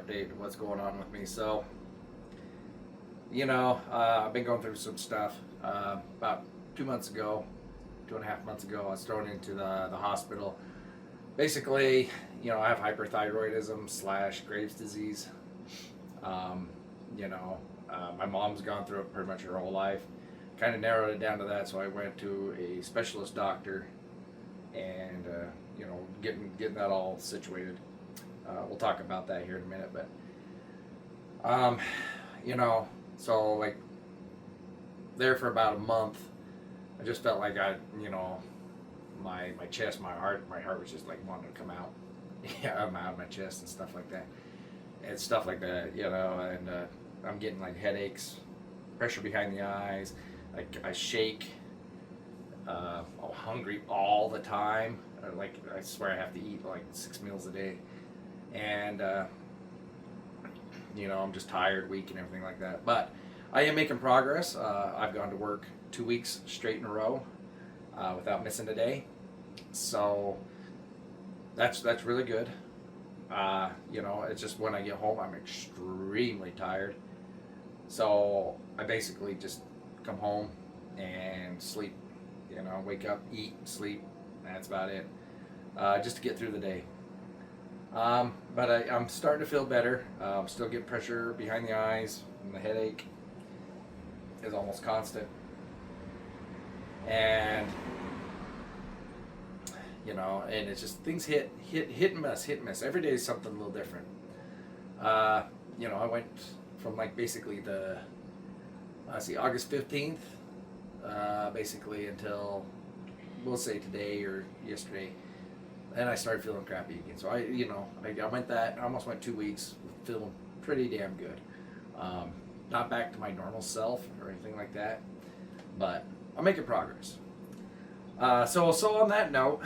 update of what's going on with me. So, I've been going through some stuff. About 2 months ago, 2.5 months ago, I was thrown into the hospital. Basically, I have hyperthyroidism / Graves' disease. My mom's gone through it pretty much her whole life. Kind of narrowed it down to that, so I went to a specialist doctor and, getting that all situated. We'll talk about that here in a minute, but, so like there for about a month, I just felt like my chest, my heart was just like wanting to come out. I'm out of my chest and stuff like that. And I'm getting like headaches, pressure behind the eyes, like I shake, I'm hungry all the time. Like I swear I have to eat like 6 meals a day. And I'm just tired, weak, and everything like that. But I am making progress. I've gone to work 2 weeks straight in a row without missing a day. So that's really good. It's just when I get home, I'm extremely tired. So I basically just come home and sleep. Wake up, eat, sleep. That's about it. Just to get through the day. But I'm starting to feel better. I'm still getting pressure behind the eyes, and the headache is almost constant. And and it's just things hit and miss. Every day is something a little different. I went from like basically August 15th, basically until we'll say today or yesterday. And I started feeling crappy again. So I almost went 2 weeks feeling pretty damn good. Not back to my normal self or anything like that, but I'm making progress. So on that note,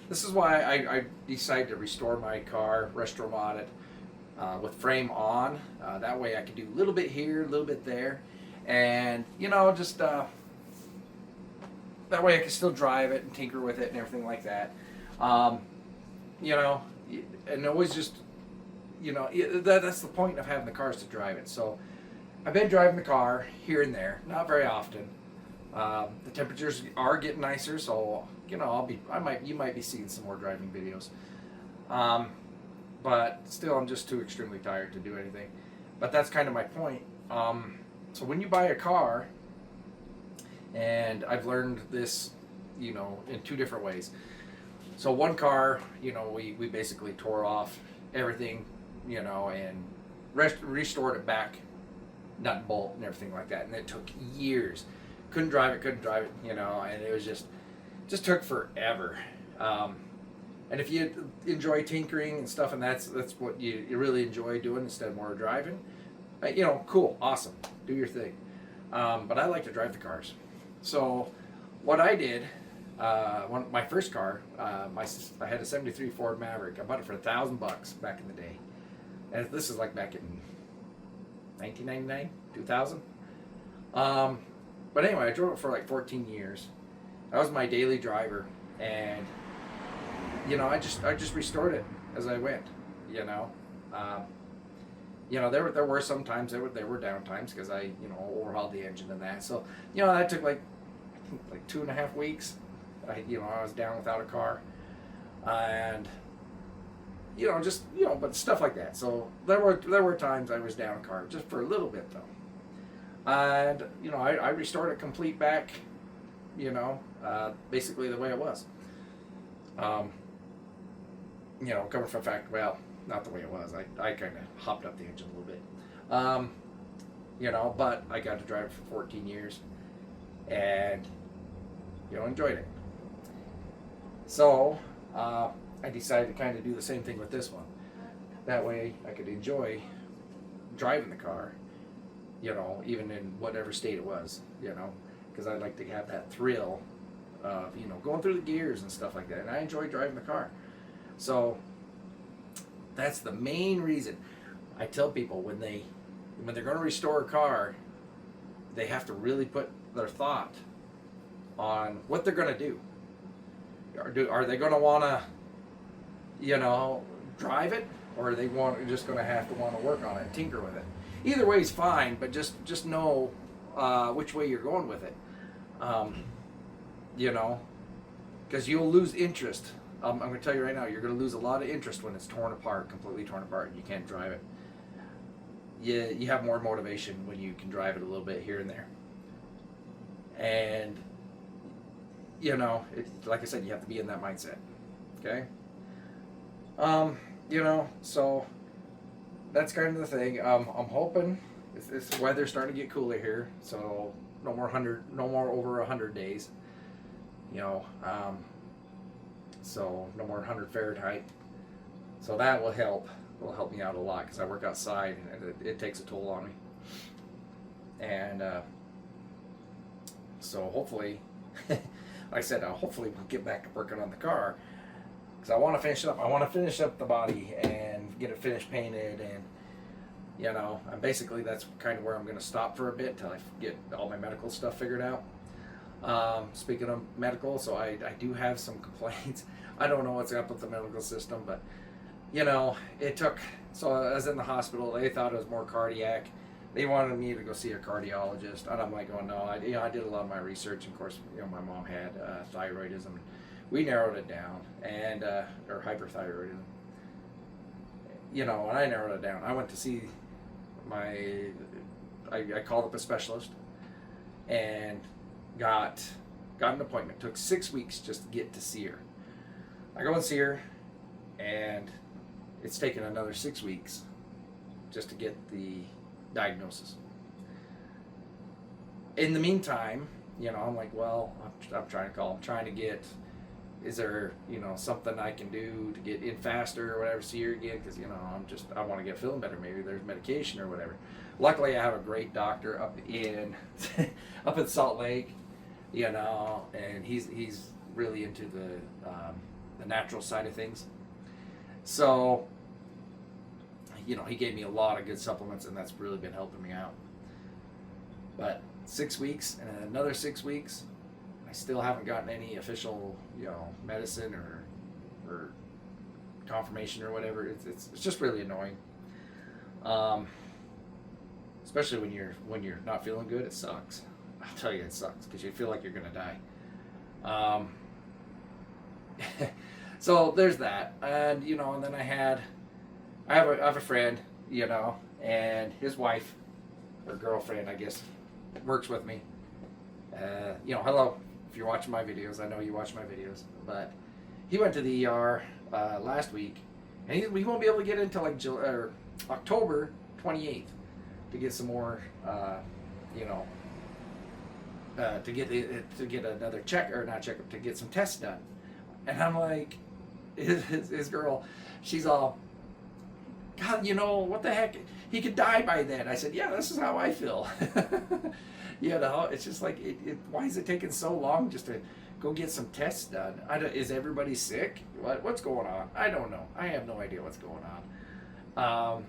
this is why I decided to restore my car, Restromod it with Frame On. That way I could do a little bit here, a little bit there, and just. That way I can still drive it and tinker with it and everything like that. And always just, that's the point of having the cars, to drive it. So I've been driving the car here and there, not very often. The temperatures are getting nicer, so, you might be seeing some more driving videos. But still, I'm just too extremely tired to do anything. But that's kind of my point. So when you buy a car, and I've learned this, in 2 different ways. So one car, we basically tore off everything, and restored it back, nut and bolt and everything like that. And it took years. Couldn't drive it, and it was just took forever. And if you enjoy tinkering and stuff, and that's what you really enjoy doing instead of more driving, cool, awesome, do your thing. But I like to drive the cars. So what I did, my first car, I had a '73 Ford Maverick. I bought it for $1,000 back in the day, and this is like back in 1999, 2000. But anyway, I drove it for like 14 years. That was my daily driver, and I just restored it as I went. There were some times there were down times because I overhauled the engine and that. So that took like 2.5 weeks. I was down without a car, and but stuff like that. So there were times I was down a car just for a little bit though, and I restored it complete back, basically the way it was. Coming from fact, well, not the way it was. I kind of hopped up the engine a little bit, but I got to drive it for 14 years, and enjoyed it. So I decided to kind of do the same thing with this one. That way I could enjoy driving the car, even in whatever state it was, because I like to have that thrill of going through the gears and stuff like that, and I enjoy driving the car. So that's the main reason I tell people when they're going to restore a car, they have to really put their thought on what they're going to do. Are they going to want to, drive it, or are they just going to have to want to work on it and tinker with it. Either way is fine, but just know which way you're going with it. You know, because you'll lose interest. I'm going to tell you right now, you're going to lose a lot of interest when it's torn apart, completely torn apart, and you can't drive it. You have more motivation when you can drive it a little bit here and there. And, you know, like I said, you have to be in that mindset. Okay? You know, so that's kind of the thing. I'm hoping it's weather's starting to get cooler here, so no more over 100 days. You know, so no more 100 Fahrenheit. So that will help. Will help me out a lot because I work outside and it takes a toll on me. And so hopefully, like I said, hopefully we'll get back to working on the car because I want to finish it up. I want to finish up the body and get it finished painted, and you know, and basically that's kind of where I'm going to stop for a bit until I get all my medical stuff figured out. Speaking of medical, so I do have some complaints. I don't know what's up with the medical system, but you know, it took, so I was in the hospital, they thought it was more cardiac. They wanted me to go see a cardiologist, and I'm like, oh no, I did a lot of my research, and of course, you know, my mom had thyroidism. We narrowed it down, and, or hyperthyroidism. You know, when I narrowed it down, I went to see I called up a specialist, and got an appointment. It took 6 weeks just to get to see her. I go and see her, and it's taken another 6 weeks just to get the diagnosis. In the meantime, you know, I'm like, well, I'm trying to call. I'm trying to get, is there, you know, something I can do to get in faster or whatever, see her again? Because, you know, I want to get feeling better. Maybe there's medication or whatever. Luckily, I have a great doctor up in Salt Lake, you know, and he's really into the natural side of things. So, you know, he gave me a lot of good supplements, and that's really been helping me out. But 6 weeks and another 6 weeks, I still haven't gotten any official, you know, medicine or confirmation or whatever. It's just really annoying. Especially when you're not feeling good, it sucks. I'll tell you, it sucks because you feel like you're gonna die. So there's that, and you know, and then I have a friend, you know, and his wife, or girlfriend, I guess, works with me. You know, hello, if you're watching my videos, I know you watch my videos, but he went to the ER last week, and we won't be able to get into like October 28th to get some more, you know, to get another check, or not checkup, to get some tests done. And I'm like, his girl, she's all, God, you know, what the heck? He could die by then. I said, yeah, this is how I feel. You know, it's just like, why is it taking so long just to go get some tests done? Is everybody sick? What's going on? I don't know. I have no idea what's going on.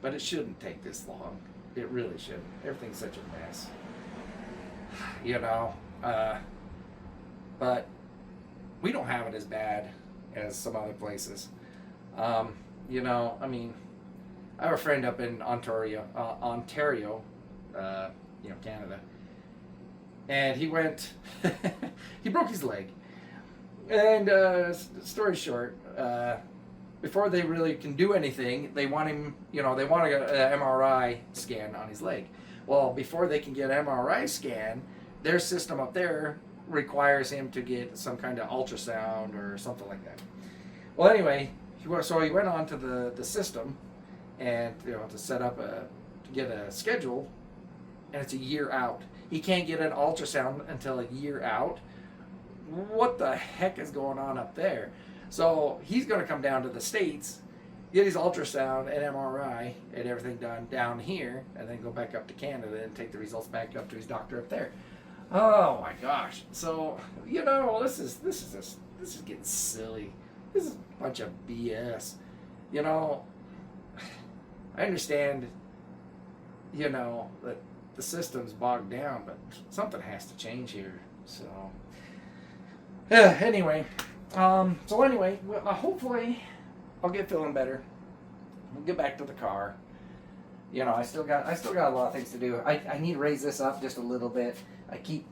But it shouldn't take this long. It really shouldn't. Everything's such a mess. You know, but we don't have it as bad as some other places. You know, I mean, I have a friend up in Ontario, you know, Canada, and he went, he broke his leg, and story short, before they really can do anything, they want him, you know, they want to get an MRI scan on his leg. Well, before they can get an MRI scan, their system up there requires him to get some kind of ultrasound or something like that. Well, anyway, so he went on to the system, and you know, to set up to get a schedule, and it's a year out. He can't get an ultrasound until a year out. What the heck is going on up there? So he's going to come down to the States, get his ultrasound and MRI and everything done down here, and then go back up to Canada and take the results back up to his doctor up there. Oh my gosh! So you know, this is getting silly. This is a bunch of BS. You know, I understand, you know, that the system's bogged down, but something has to change here. So, anyway, well, hopefully, I'll get feeling better. We'll get back to the car. You know, I still got a lot of things to do. I need to raise this up just a little bit. I keep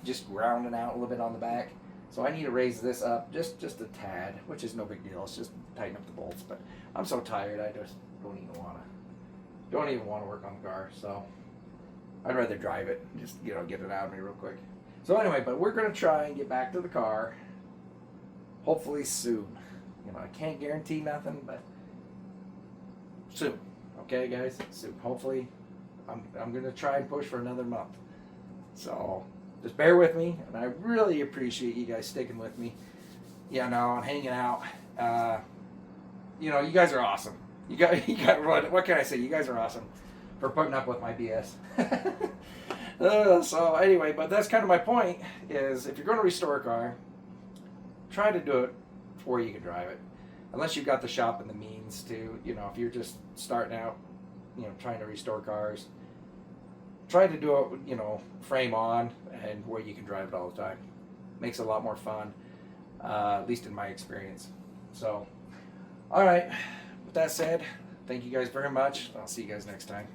just rounding out a little bit on the back. So I need to raise this up just a tad, which is no big deal. It's just tighten up the bolts. But I'm so tired, I just don't even want to work on the car. So I'd rather drive it, just, you know, get it out of me real quick. So anyway, but we're gonna try and get back to the car, hopefully soon. You know, I can't guarantee nothing, but soon. Okay, guys, soon. Hopefully, I'm gonna try and push for another month. So just bear with me, and I really appreciate you guys sticking with me, you know, and hanging out. You know, you guys are awesome. You got what can I say? You guys are awesome for putting up with my BS. So anyway, but that's kind of my point, is if you're going to restore a car, try to do it before you can drive it. Unless you've got the shop and the means to, you know, if you're just starting out, you know, trying to restore cars, try to do it, you know, frame on and where you can drive it all the time. Makes it a lot more fun, at least in my experience. So, all right, with that said, thank you guys very much. I'll see you guys next time.